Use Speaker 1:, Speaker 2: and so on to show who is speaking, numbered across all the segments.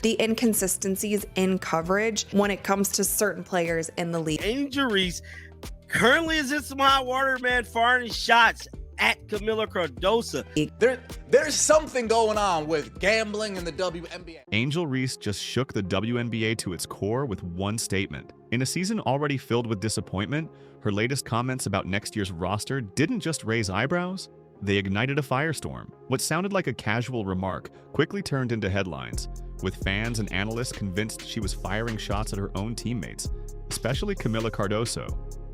Speaker 1: the inconsistencies in coverage when it comes to certain players in the league.
Speaker 2: Angel Reese currently is in some hot water, man, firing shots at Camila Cardoso.
Speaker 3: There's something going on with gambling in the WNBA.
Speaker 4: Angel Reese just shook the WNBA to its core with one statement. In a season already filled with disappointment, her latest comments about next year's roster didn't just raise eyebrows, they ignited a firestorm. What sounded like a casual remark quickly turned into headlines, with fans and analysts convinced she was firing shots at her own teammates, especially Camila Cardoso.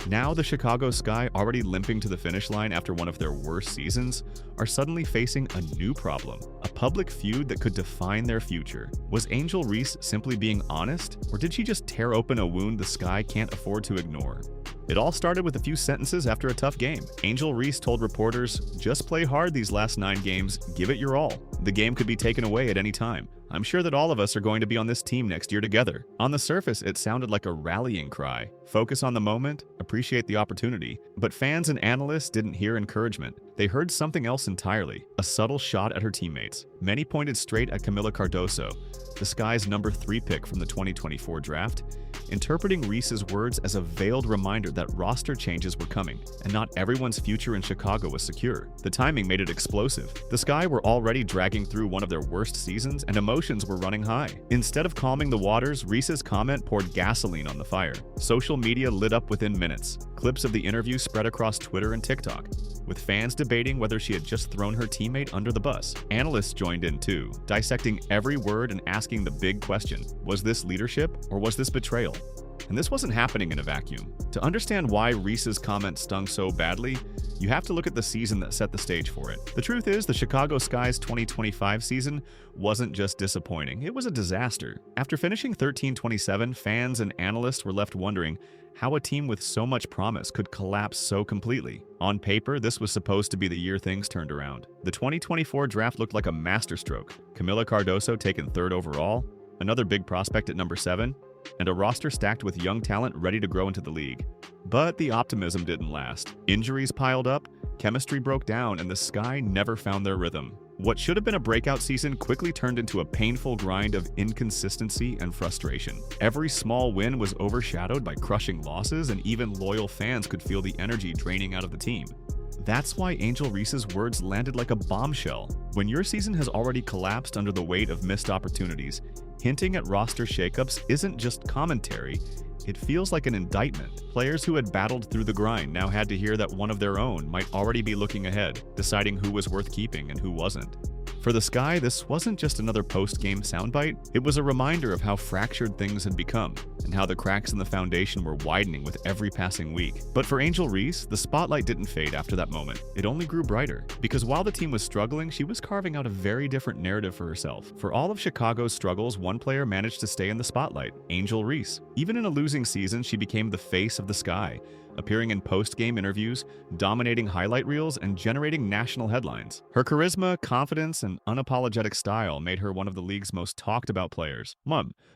Speaker 4: Now the Chicago Sky, already limping to the finish line after one of their worst seasons, are suddenly facing a new problem, a public feud that could define their future. Was Angel Reese simply being honest, or did she just tear open a wound the Sky can't afford to ignore? It all started with a few sentences after a tough game. Angel Reese told reporters, "Just play hard these last 9 games, give it your all. The game could be taken away at any time. I'm sure that all of us are going to be on this team next year together." On the surface, it sounded like a rallying cry. Focus on the moment, appreciate the opportunity. But fans and analysts didn't hear encouragement. They heard something else entirely, a subtle shot at her teammates. Many pointed straight at Camila Cardoso, the Sky's number 3 pick from the 2024 draft, interpreting Reese's words as a veiled reminder that roster changes were coming, and not everyone's future in Chicago was secure. The timing made it explosive. The Sky were already dragging through one of their worst seasons, and emotions were running high. Instead of calming the waters, Reese's comment poured gasoline on the fire. Social media lit up within minutes. Clips of the interview spread across Twitter and TikTok, with fans debating whether she had just thrown her teammate under the bus. Analysts joined in too, dissecting every word and asking the big question: was this leadership or was this betrayal? And this wasn't happening in a vacuum. To understand why Reese's comment stung so badly, you have to look at the season that set the stage for it. The truth is, the Chicago Sky's 2025 season wasn't just disappointing, it was a disaster. After finishing 13-27, fans and analysts were left wondering how a team with so much promise could collapse so completely. On paper, this was supposed to be the year things turned around. The 2024 draft looked like a masterstroke. Camila Cardoso taken 3rd overall, another big prospect at number 7, and a roster stacked with young talent ready to grow into the league. But the optimism didn't last. Injuries piled up, chemistry broke down, and the Sky never found their rhythm. What should have been a breakout season quickly turned into a painful grind of inconsistency and frustration. Every small win was overshadowed by crushing losses, and even loyal fans could feel the energy draining out of the team. That's why Angel Reese's words landed like a bombshell. When your season has already collapsed under the weight of missed opportunities, hinting at roster shakeups isn't just commentary, it feels like an indictment. Players who had battled through the grind now had to hear that one of their own might already be looking ahead, deciding who was worth keeping and who wasn't. For the Sky, this wasn't just another post-game soundbite, it was a reminder of how fractured things had become, and how the cracks in the foundation were widening with every passing week. But for Angel Reese, the spotlight didn't fade after that moment. It only grew brighter, because while the team was struggling, she was carving out a very different narrative for herself. For all of Chicago's struggles, one player managed to stay in the spotlight: Angel Reese. Even in a losing season, she became the face of the Sky, appearing in post-game interviews, dominating highlight reels, and generating national headlines. Her charisma, confidence, and unapologetic style made her one of the league's most talked-about players.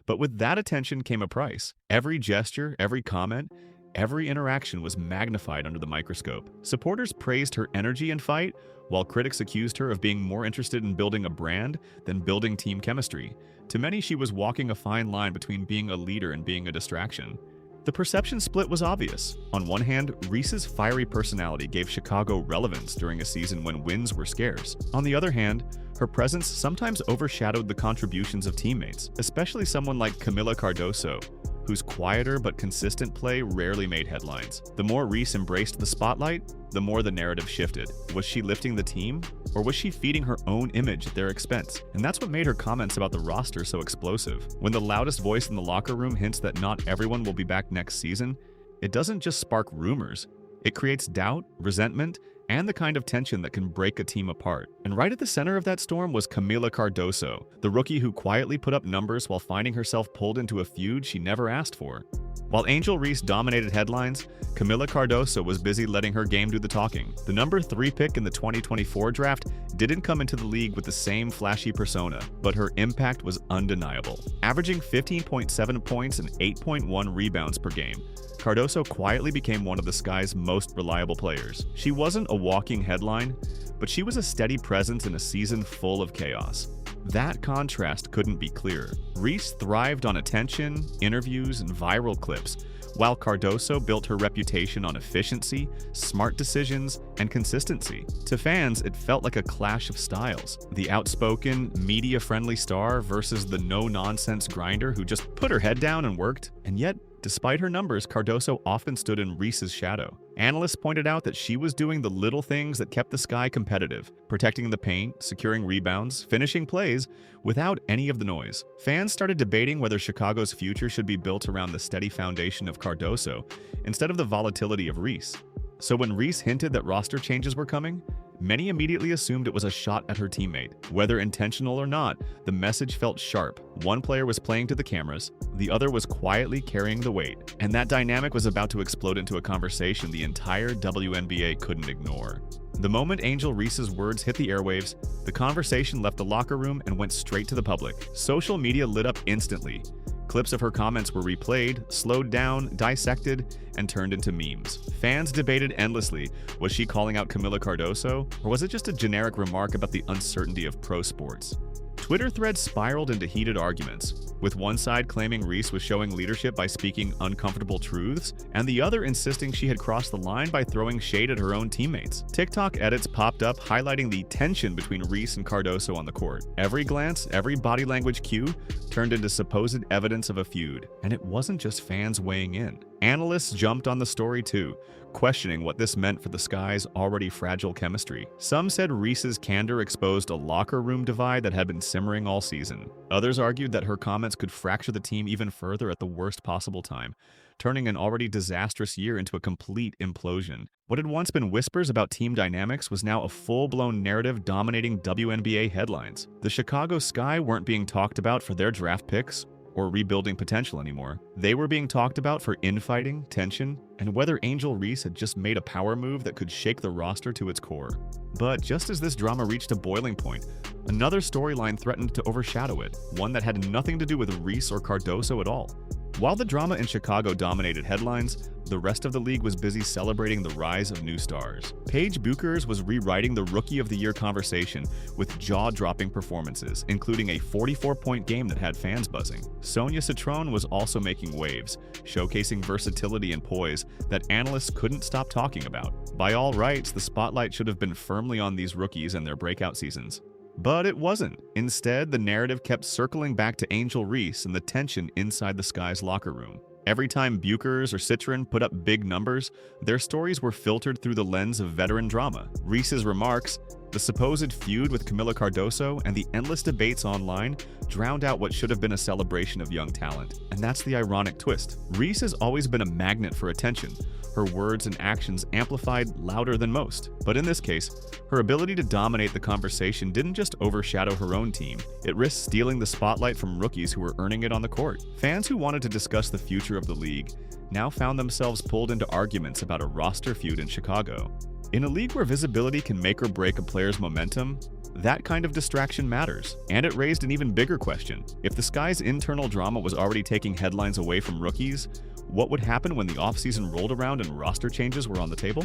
Speaker 4: But with that attention came a price. Every gesture, every comment, every interaction was magnified under the microscope. Supporters praised her energy and fight, while critics accused her of being more interested in building a brand than building team chemistry. To many, she was walking a fine line between being a leader and being a distraction. The perception split was obvious. On one hand, Reese's fiery personality gave Chicago relevance during a season when wins were scarce. On the other hand, her presence sometimes overshadowed the contributions of teammates, especially someone like Camila Cardoso, whose quieter but consistent play rarely made headlines. The more Reese embraced the spotlight, the more the narrative shifted. Was she lifting the team, or was she feeding her own image at their expense? And that's what made her comments about the roster so explosive. When the loudest voice in the locker room hints that not everyone will be back next season, it doesn't just spark rumors. It creates doubt, resentment, and the kind of tension that can break a team apart. And right at the center of that storm was Camila Cardoso, the rookie who quietly put up numbers while finding herself pulled into a feud she never asked for. While Angel Reese dominated headlines, Camila Cardoso was busy letting her game do the talking. The number 3 pick in the 2024 draft didn't come into the league with the same flashy persona, but her impact was undeniable. Averaging 15.7 points and 8.1 rebounds per game, Cardoso quietly became one of the Sky's most reliable players. She wasn't a walking headline, but she was a steady presence in a season full of chaos. That contrast couldn't be clearer. Reese thrived on attention, interviews, and viral clips, while Cardoso built her reputation on efficiency, smart decisions, and consistency. To fans, it felt like a clash of styles. The outspoken, media-friendly star versus the no-nonsense grinder who just put her head down and worked. And yet, despite her numbers, Cardoso often stood in Reese's shadow. Analysts pointed out that she was doing the little things that kept the Sky competitive, protecting the paint, securing rebounds, finishing plays, without any of the noise. Fans started debating whether Chicago's future should be built around the steady foundation of Cardoso instead of the volatility of Reese. So when Reese hinted that roster changes were coming, many immediately assumed it was a shot at her teammate. Whether intentional or not, the message felt sharp. One player was playing to the cameras, the other was quietly carrying the weight, and that dynamic was about to explode into a conversation the entire WNBA couldn't ignore. The moment Angel Reese's words hit the airwaves, the conversation left the locker room and went straight to the public. Social media lit up instantly. Clips of her comments were replayed, slowed down, dissected, and turned into memes. Fans debated endlessly. Was she calling out Camila Cardoso, or was it just a generic remark about the uncertainty of pro sports? Twitter threads spiraled into heated arguments, with one side claiming Reese was showing leadership by speaking uncomfortable truths, and the other insisting she had crossed the line by throwing shade at her own teammates. TikTok edits popped up highlighting the tension between Reese and Cardoso on the court. Every glance, every body language cue turned into supposed evidence of a feud, and it wasn't just fans weighing in. Analysts jumped on the story too, questioning what this meant for the Sky's already fragile chemistry. Some said Reese's candor exposed a locker room divide that had been simmering all season. Others argued that her comments could fracture the team even further at the worst possible time, turning an already disastrous year into a complete implosion. What had once been whispers about team dynamics was now a full-blown narrative dominating WNBA headlines. The Chicago Sky weren't being talked about for their draft picks or rebuilding potential anymore. They were being talked about for infighting, tension, and whether Angel Reese had just made a power move that could shake the roster to its core. But just as this drama reached a boiling point, another storyline threatened to overshadow it, one that had nothing to do with Reese or Cardoso at all. While the drama in Chicago dominated headlines, the rest of the league was busy celebrating the rise of new stars. Paige Bueckers was rewriting the Rookie of the Year conversation with jaw-dropping performances, including a 44-point game that had fans buzzing. Sonia Citron was also making waves, showcasing versatility and poise that analysts couldn't stop talking about. By all rights, the spotlight should have been firmly on these rookies and their breakout seasons. But it wasn't. Instead, the narrative kept circling back to Angel Reese and the tension inside the Sky's locker room. Every time Bueckers or Citron put up big numbers, their stories were filtered through the lens of veteran drama. Reese's remarks, the supposed feud with Camila Cardoso, and the endless debates online drowned out what should have been a celebration of young talent. And that's the ironic twist. Reese has always been a magnet for attention, her words and actions amplified louder than most. But in this case, her ability to dominate the conversation didn't just overshadow her own team, it risked stealing the spotlight from rookies who were earning it on the court. Fans who wanted to discuss the future of the league now found themselves pulled into arguments about a roster feud in Chicago. In a league where visibility can make or break a player's momentum, that kind of distraction matters. And it raised an even bigger question. If the Sky's internal drama was already taking headlines away from rookies, what would happen when the offseason rolled around and roster changes were on the table?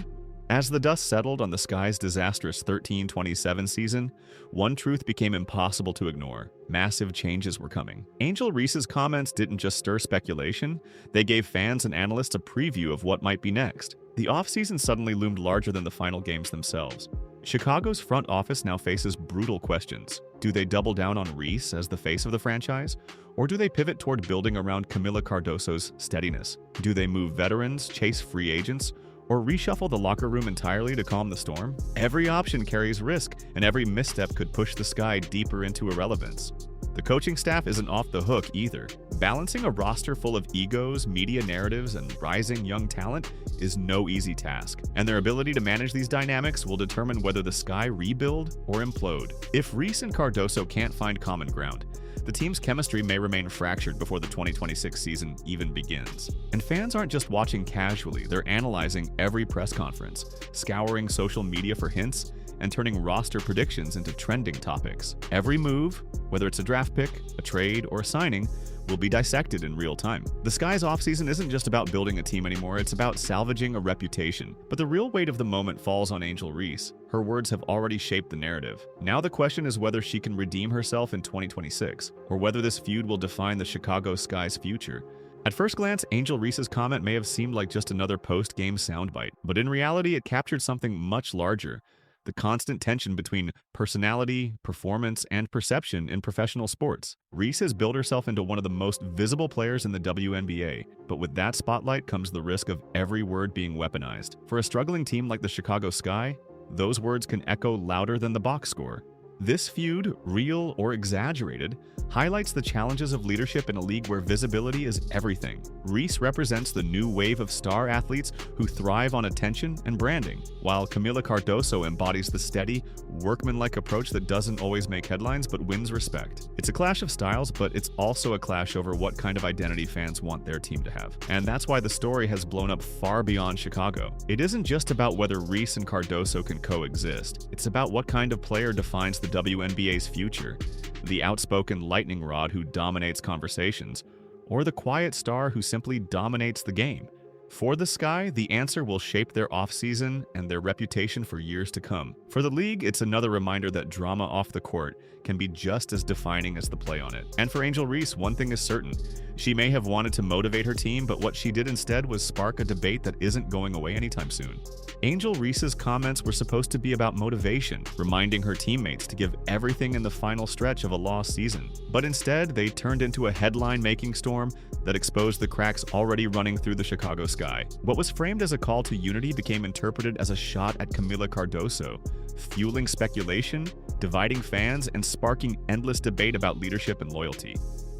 Speaker 4: As the dust settled on the Sky's disastrous 13-27 season, one truth became impossible to ignore. Massive changes were coming. Angel Reese's comments didn't just stir speculation, they gave fans and analysts a preview of what might be next. The offseason suddenly loomed larger than the final games themselves. Chicago's front office now faces brutal questions. Do they double down on Reese as the face of the franchise? Or do they pivot toward building around Camila Cardoso's steadiness? Do they move veterans, chase free agents, or reshuffle the locker room entirely to calm the storm? Every option carries risk, and every misstep could push the Sky deeper into irrelevance. The coaching staff isn't off the hook either. Balancing a roster full of egos, media narratives, and rising young talent is no easy task, and their ability to manage these dynamics will determine whether the Sky rebuild or implode. If Reese and Cardoso can't find common ground, the team's chemistry may remain fractured before the 2026 season even begins. And fans aren't just watching casually, they're analyzing every press conference, scouring social media for hints, and turning roster predictions into trending topics. Every move, whether it's a draft pick, a trade, or a signing, will be dissected in real time. The Sky's offseason isn't just about building a team anymore, it's about salvaging a reputation. But the real weight of the moment falls on Angel Reese. Her words have already shaped the narrative. Now the question is whether she can redeem herself in 2026, or whether this feud will define the Chicago Sky's future. At first glance, Angel Reese's comment may have seemed like just another post-game soundbite, but in reality it captured something much larger. The constant tension between personality, performance, and perception in professional sports. Reese has built herself into one of the most visible players in the WNBA, but with that spotlight comes the risk of every word being weaponized. For a struggling team like the Chicago Sky, those words can echo louder than the box score. This feud, real or exaggerated, highlights the challenges of leadership in a league where visibility is everything. Reese represents the new wave of star athletes who thrive on attention and branding, while Camila Cardoso embodies the steady, workmanlike approach that doesn't always make headlines but wins respect. It's a clash of styles, but it's also a clash over what kind of identity fans want their team to have. And that's why the story has blown up far beyond Chicago. It isn't just about whether Reese and Cardoso can coexist. It's about what kind of player defines the WNBA's future. The outspoken lightning rod who dominates conversations, or the quiet star who simply dominates the game. For the Sky, the answer will shape their offseason and their reputation for years to come. For the league, it's another reminder that drama off the court can be just as defining as the play on it. And for Angel Reese, one thing is certain. She may have wanted to motivate her team, but what she did instead was spark a debate that isn't going away anytime soon. Angel Reese's comments were supposed to be about motivation, reminding her teammates to give everything in the final stretch of a lost season. But instead, they turned into a headline-making storm that exposed the cracks already running through the Chicago Sky. What was framed as a call to unity became interpreted as a shot at Camila Cardoso, fueling speculation, dividing fans, and sparking endless debate about leadership and loyalty.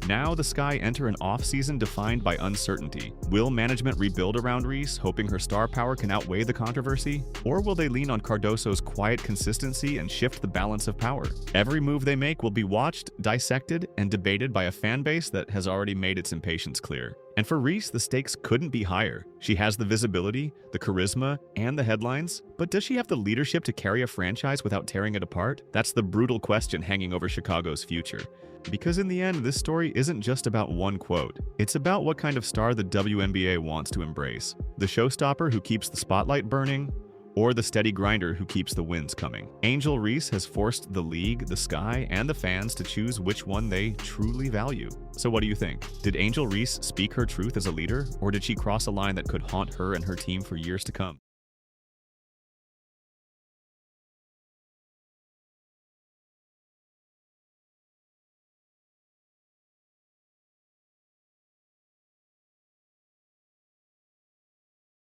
Speaker 4: Now the Sky enter an off-season defined by uncertainty. Will management rebuild around Reese, hoping her star power can outweigh the controversy? Or will they lean on Cardoso's quiet consistency and shift the balance of power? Every move they make will be watched, dissected, and debated by a fan base that has already made its impatience clear. And for Reese, the stakes couldn't be higher. She has the visibility, the charisma, and the headlines, but does she have the leadership to carry a franchise without tearing it apart? That's the brutal question hanging over Chicago's future. Because in the end, this story isn't just about one quote. It's about what kind of star the WNBA wants to embrace. The showstopper who keeps the spotlight burning, or the steady grinder who keeps the wins coming. Angel Reese has forced the league, the Sky, and the fans to choose which one they truly value. So what do you think? Did Angel Reese speak her truth as a leader, or did she cross a line that could haunt her and her team for years to come?